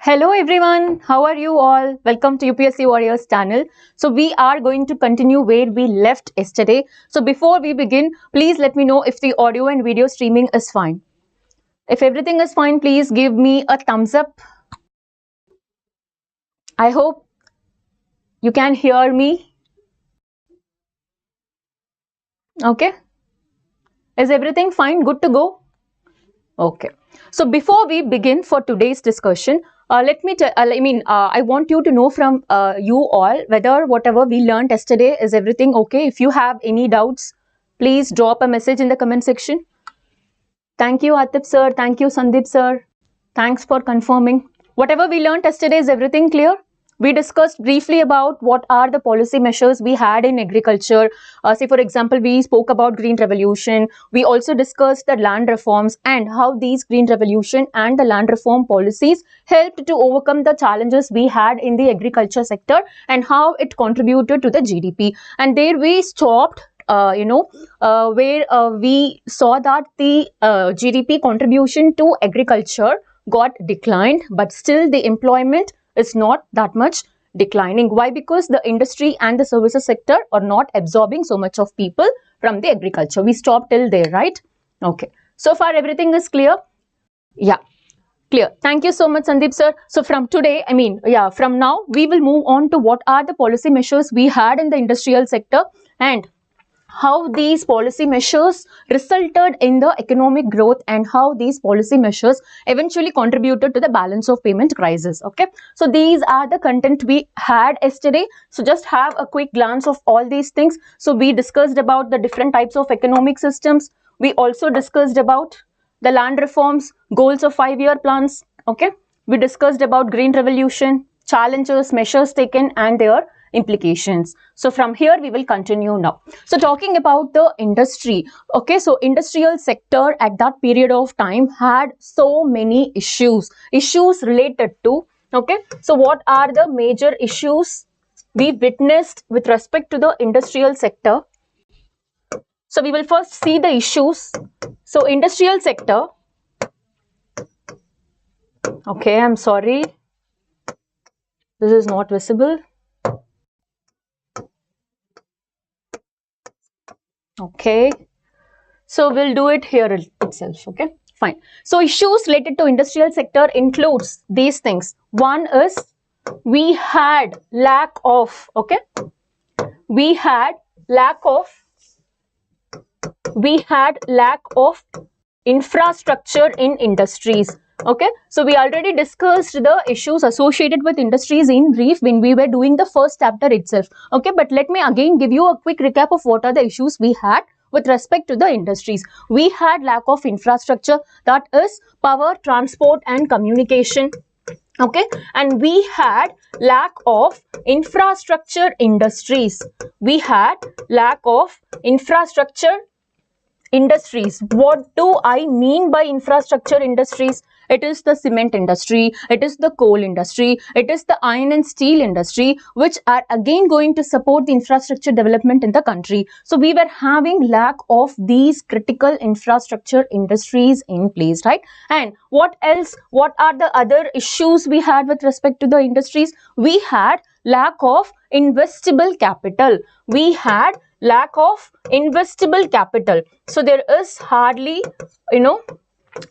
Hello everyone, how are you all? Welcome to UPSC Warriors channel. So we are going to continue where we left yesterday. So before we begin, please let me know if the audio and video streaming is fine. If everything is fine, please give me a thumbs up. I hope you can hear me. Okay. Is everything fine? Good to go? Okay. So before we begin for today's discussion, I want you to know from you all whether whatever we learned yesterday is everything okay. If you have any doubts, please drop a message in the comment section. Thank you, Atif sir. Thank you, Sandeep sir. Thanks for confirming. Whatever we learned yesterday, is everything clear? We discussed briefly about what are the policy measures we had in agriculture. Say, for example, we spoke about green revolution. We also discussed the land reforms and how these green revolution and the land reform policies helped to overcome the challenges we had in the agriculture sector and how it contributed to the GDP. And there we stopped where we saw that the GDP contribution to agriculture got declined, but still the employment is not that much declining. Why? Because the industry and the services sector are not absorbing so much of people from the agriculture. We stopped till there, right? Okay. So far everything is clear? Yeah. Clear. Thank you so much, Sandeep sir. So from today, from now, we will move on to what are the policy measures we had in the industrial sector and how these policy measures resulted in the economic growth and how these policy measures eventually contributed to the balance of payment crisis. Okay, so these are the content we had yesterday. So just have a quick glance of all these things. So we discussed about the different types of economic systems. We also discussed about the land reforms, goals of 5-year plans. Okay, we discussed about green revolution, challenges, measures taken and their implications. So from here we will continue now. So talking about the industry, okay, so industrial sector at that period of time had so many issues related to, okay, so what are the major issues we witnessed with respect to the industrial sector? So we will first see the issues. So industrial sector, okay, I'm sorry, this is not visible. Okay, so we'll do it here itself. Okay, fine. So issues related to industrial sector includes these things. One is we had lack of, okay, we had lack of infrastructure in industries. Okay, so we already discussed the issues associated with industries in brief when we were doing the first chapter itself. Okay, but let me again give you a quick recap of what are the issues we had with respect to the industries. We had lack of infrastructure, that is power, transport and communication. Okay, and we had lack of infrastructure industries. We had lack of infrastructure industries. What do I mean by infrastructure industries? It is the cement industry, it is the coal industry, it is the iron and steel industry, which are again going to support the infrastructure development in the country. So we were having lack of these critical infrastructure industries in place, right? And what else? What are the other issues we had with respect to the industries? We had lack of investable capital. We had lack of investable capital. So there is hardly,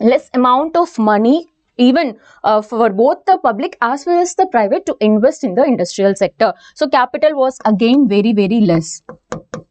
less amount of money even for both the public as well as the private to invest in the industrial sector. So capital was again very, very less.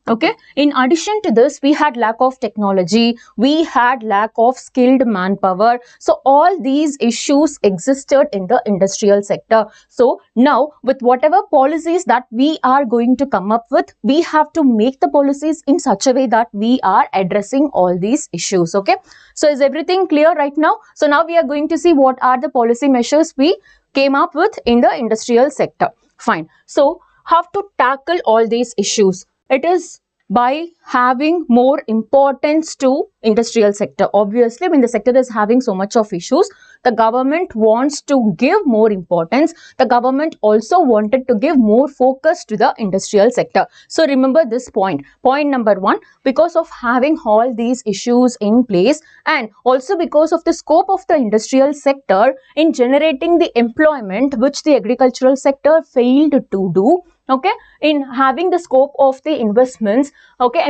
Okay, in addition to this, we had lack of technology, we had lack of skilled manpower. So all these issues existed in the industrial sector. So now with whatever policies that we are going to come up with, we have to make the policies in such a way that we are addressing all these issues. Okay, so is everything clear right now? So now we are going to see what are the policy measures we came up with in the industrial sector. Fine. So how to tackle all these issues? It is by having more importance to industrial sector. Obviously, when the sector is having so much of issues, the government wants to give more importance. The government also wanted to give more focus to the industrial sector. So remember this point. Point number one, because of having all these issues in place, and also because of the scope of the industrial sector in generating the employment which the agricultural sector failed to do, okay, in having the scope of the investments, okay,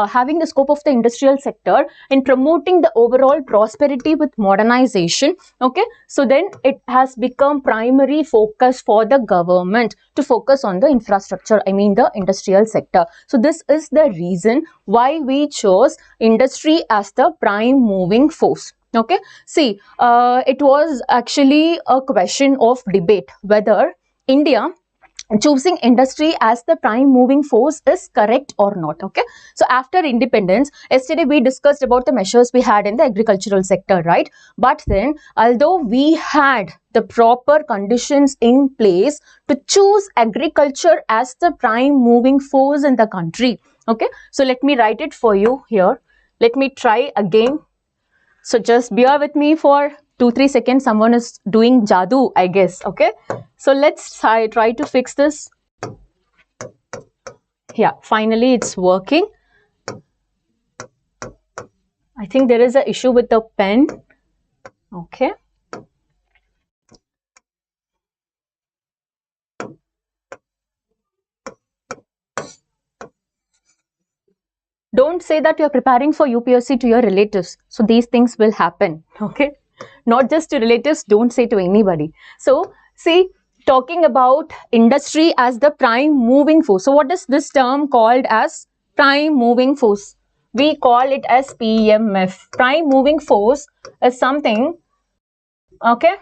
having the scope of the industrial sector in promoting the overall prosperity with modernization, okay, so then it has become primary focus for the government to focus on the infrastructure, the industrial sector. So this is the reason why we chose industry as the prime moving force. Okay, see, it was actually a question of debate whether India choosing industry as the prime moving force is correct or not. Okay, so after independence, yesterday we discussed about the measures we had in the agricultural sector, right? But then, although we had the proper conditions in place to choose agriculture as the prime moving force in the country, okay, so let me write it for you here. Let me try again. So just bear with me for 2-3 seconds. Someone is doing jadoo, I guess. Okay, so let's try to fix this. Yeah, finally it's working. I think there is an issue with the pen. Okay, don't say that you're preparing for UPSC to your relatives. So these things will happen. Okay, not just to relatives, don't say to anybody. So see, talking about industry as the prime moving force. So what is this term called as prime moving force? We call it as PMF. Prime moving force is something, okay,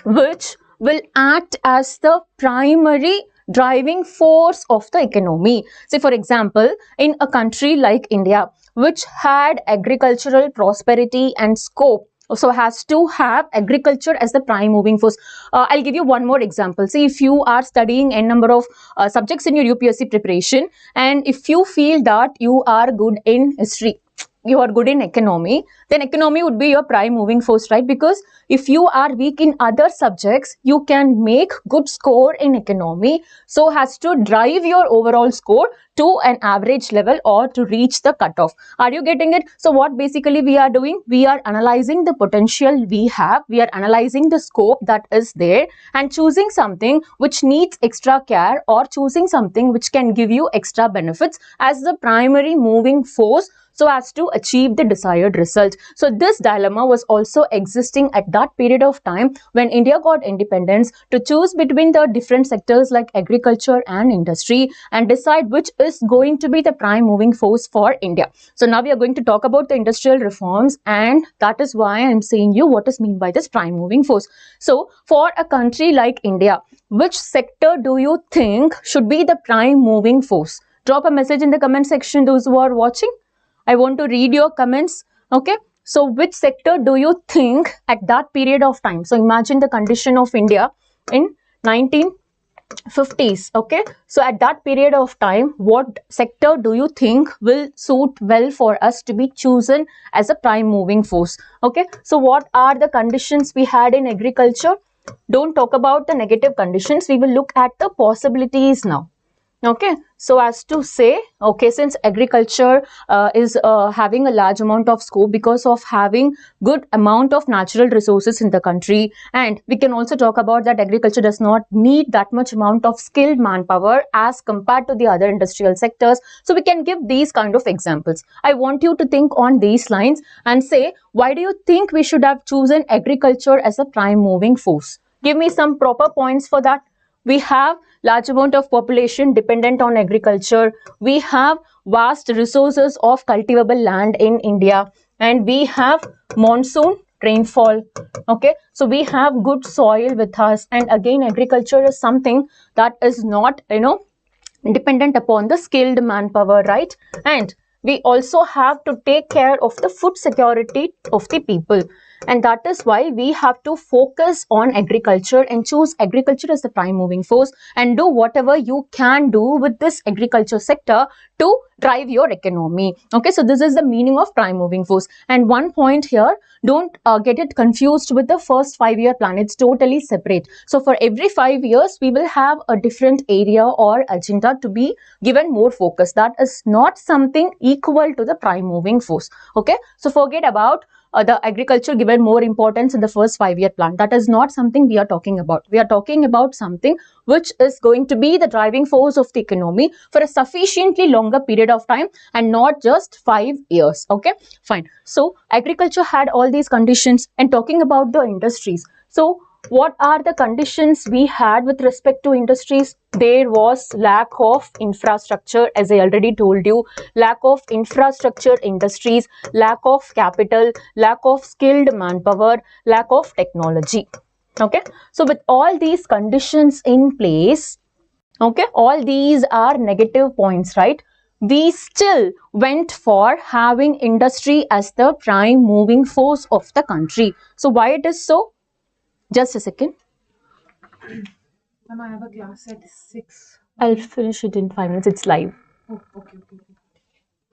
which will act as the primary driving force of the economy. Say for example, in a country like India, which had agricultural prosperity and scope, so has to have agriculture as the prime moving force. I'll give you one more example. See, if you are studying a number of subjects in your UPSC preparation, and if you feel that you are good in history, you are good in economy, then economy would be your prime moving force, right? Because if you are weak in other subjects, you can make good score in economy, so has to drive your overall score to an average level or to reach the cutoff. Are you getting it? So what basically we are doing, we are analyzing the potential we have, we are analyzing the scope that is there, and choosing something which needs extra care or choosing something which can give you extra benefits as the primary moving force, so as to achieve the desired result. So this dilemma was also existing at that period of time when India got independence, to choose between the different sectors like agriculture and industry and decide which is going to be the prime moving force for India. So now we are going to talk about the industrial reforms, and that is why I am saying you what is meant by this prime moving force. So for a country like India, which sector do you think should be the prime moving force? Drop a message in the comment section, those who are watching. I want to read your comments. Okay, so which sector do you think at that period of time? So imagine the condition of India in 1950s. Okay, so at that period of time, what sector do you think will suit well for us to be chosen as a prime moving force? Okay, so what are the conditions we had in agriculture? Don't talk about the negative conditions. We will look at the possibilities now. Okay, so as to say, okay, since agriculture is having a large amount of scope because of having good amount of natural resources in the country, and we can also talk about that agriculture does not need that much amount of skilled manpower as compared to the other industrial sectors. So we can give these kind of examples. I want you to think on these lines and say, why do you think we should have chosen agriculture as a prime moving force? Give me some proper points for that. We have large amount of population dependent on agriculture. We have vast resources of cultivable land in India, and we have monsoon rainfall. Okay, so we have good soil with us, and again agriculture is something that is not, dependent upon the skilled manpower, right? And we also have to take care of the food security of the people. And that is why we have to focus on agriculture and choose agriculture as the prime moving force and do whatever you can do with this agriculture sector to drive your economy. Okay, so this is the meaning of prime moving force. And one point here, don't get it confused with the first 5-year plan. It's totally separate. So for every 5 years, we will have a different area or agenda to be given more focus. That is not something equal to the prime moving force. Okay, so forget about the agriculture given more importance in the first 5-year plan. That is not something we are talking about. We are talking about something which is going to be the driving force of the economy for a sufficiently longer period of time and not just 5 years. Okay, fine. So agriculture had all these conditions. And talking about the industries, so what are the conditions we had with respect to industries? There was lack of infrastructure, as I already told you, lack of infrastructure industries, lack of capital, lack of skilled manpower, lack of technology. Okay, so with all these conditions in place, okay, all these are negative points, right? We still went for having industry as the prime moving force of the country. So why it is so? Just a second. Ma'am, I have a class at 6. I'll finish it in 5 minutes. It's live. Oh, okay.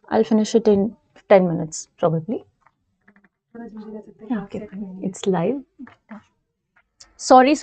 I'll finish it in 10 minutes, probably. Yeah, okay. It's live. Sorry.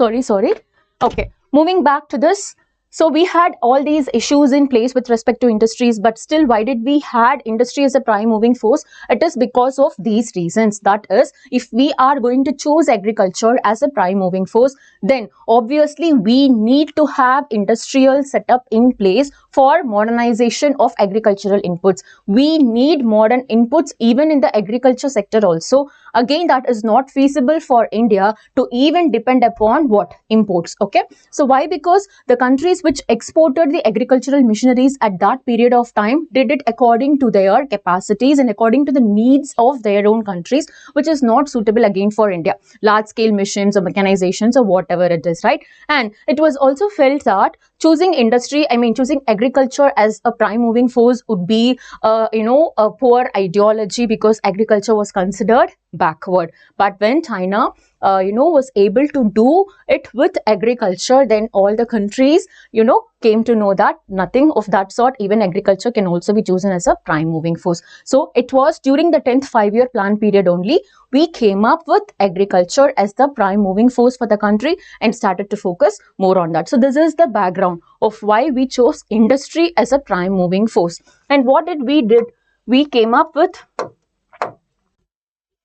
Okay, moving back to this. So we had all these issues in place with respect to industries, but still, why did we had industry as a prime moving force? It is because of these reasons. That is, if we are going to choose agriculture as a prime moving force, then obviously we need to have industrial setup in place for modernization of agricultural inputs. We need modern inputs even in the agriculture sector also. Again, that is not feasible for India to even depend upon what? Imports. Okay, so why? Because the countries which exported the agricultural machineries at that period of time did it according to their capacities and according to the needs of their own countries, which is not suitable again for India. Large scale machines or mechanizations or whatever it is, right? And it was also felt that choosing choosing agriculture as a prime moving force would be a poor ideology, because agriculture was considered backward. But when China was able to do it with agriculture, then all the countries came to know that nothing of that sort, even agriculture can also be chosen as a prime moving force. So it was during the 10th 5-year plan period only we came up with agriculture as the prime moving force for the country and started to focus more on that. So this is the background of why we chose industry as a prime moving force. And what did we did? We came up with,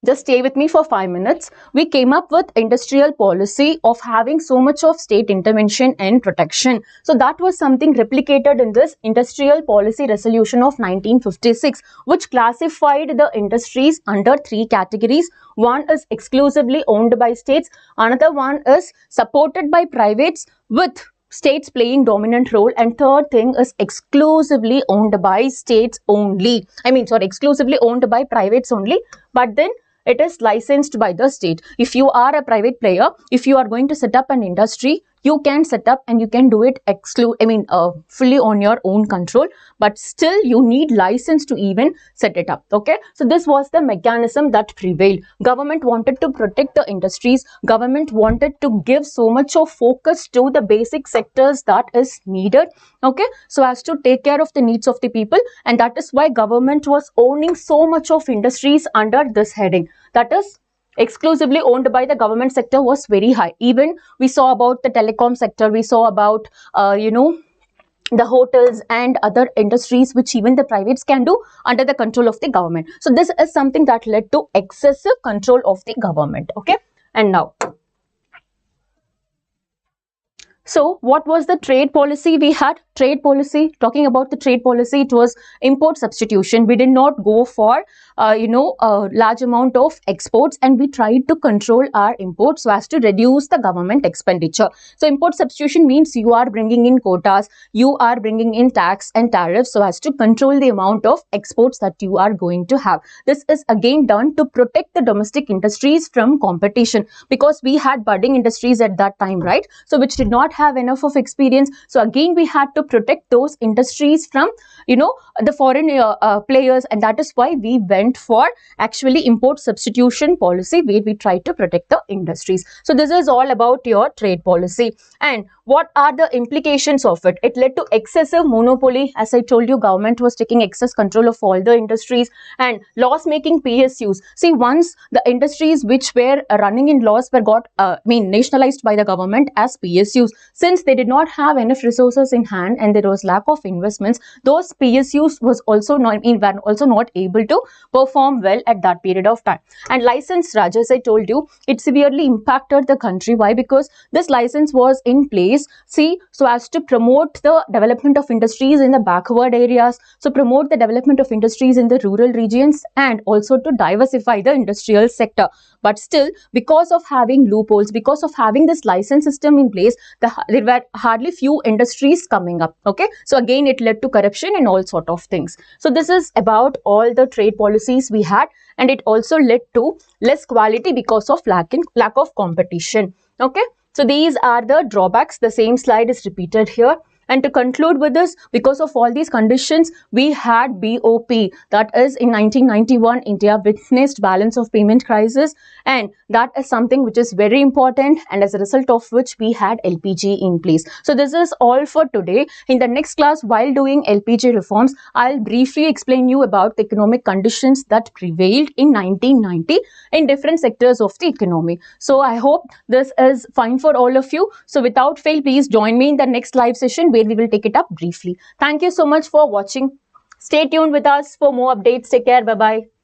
just stay with me for 5 minutes. We came up with industrial policy of having so much of state intervention and protection. So that was something replicated in this industrial policy resolution of 1956, which classified the industries under 3 categories. One is exclusively owned by states. Another one is supported by privates with states playing dominant role, and third thing is exclusively owned by states only. Exclusively owned by privates only, but then it is licensed by the state. If you are a private player, if you are going to set up an industry, you can set up and you can do it fully on your own control, but still you need license to even set it up. Okay, so this was the mechanism that prevailed. Government wanted to protect the industries. Government wanted to give so much of focus to the basic sectors that is needed, okay, so as to take care of the needs of the people. And that is why government was owning so much of industries under this heading. That is, exclusively owned by the government sector was very high. Even we saw about the telecom sector, we saw about the hotels and other industries which even the privates can do under the control of the government. So this is something that led to excessive control of the government. Okay, and now, so what was the trade policy we had? Trade policy, talking about the trade policy, it was import substitution. We did not go for a large amount of exports, and we tried to control our imports so as to reduce the government expenditure. So import substitution means you are bringing in quotas, you are bringing in tax and tariffs so as to control the amount of exports that you are going to have. This is again done to protect the domestic industries from competition, because we had budding industries at that time, right? So which did not have enough of experience. So again we had to protect those industries from, you know, the foreign players, and that is why we went for actually import substitution policy, where we try to protect the industries. So this is all about your trade policy. And what are the implications of it? It led to excessive monopoly. As I told you, government was taking excess control of all the industries, and loss making PSUs. See, once the industries which were running in loss were got nationalized by the government as PSUs, since they did not have enough resources in hand and there was lack of investments, those PSUs was also not were also not able to perform well at that period of time. And license Raj, as I told you, it severely impacted the country. Why? Because this license was in place, see, so as to promote the development of industries in the backward areas, so promote the development of industries in the rural regions, and also to diversify the industrial sector. But still, because of having loopholes, because of having this license system in place, there were hardly few industries coming up. Okay, so again, it led to corruption and all sort of things. So this is about all the trade policies we had, and it also led to less quality because of lack of competition. Okay, so these are the drawbacks. The same slide is repeated here. And to conclude with this, because of all these conditions, we had BOP. That is, in 1991, India witnessed balance of payment crisis, and that is something which is very important, and as a result of which we had LPG in place. So this is all for today. In the next class, while doing LPG reforms, I'll briefly explain you about the economic conditions that prevailed in 1990 in different sectors of the economy. So I hope this is fine for all of you. So without fail, please join me in the next live session, where we will take it up briefly. Thank you so much for watching. Stay tuned with us for more updates. Take care. Bye-bye.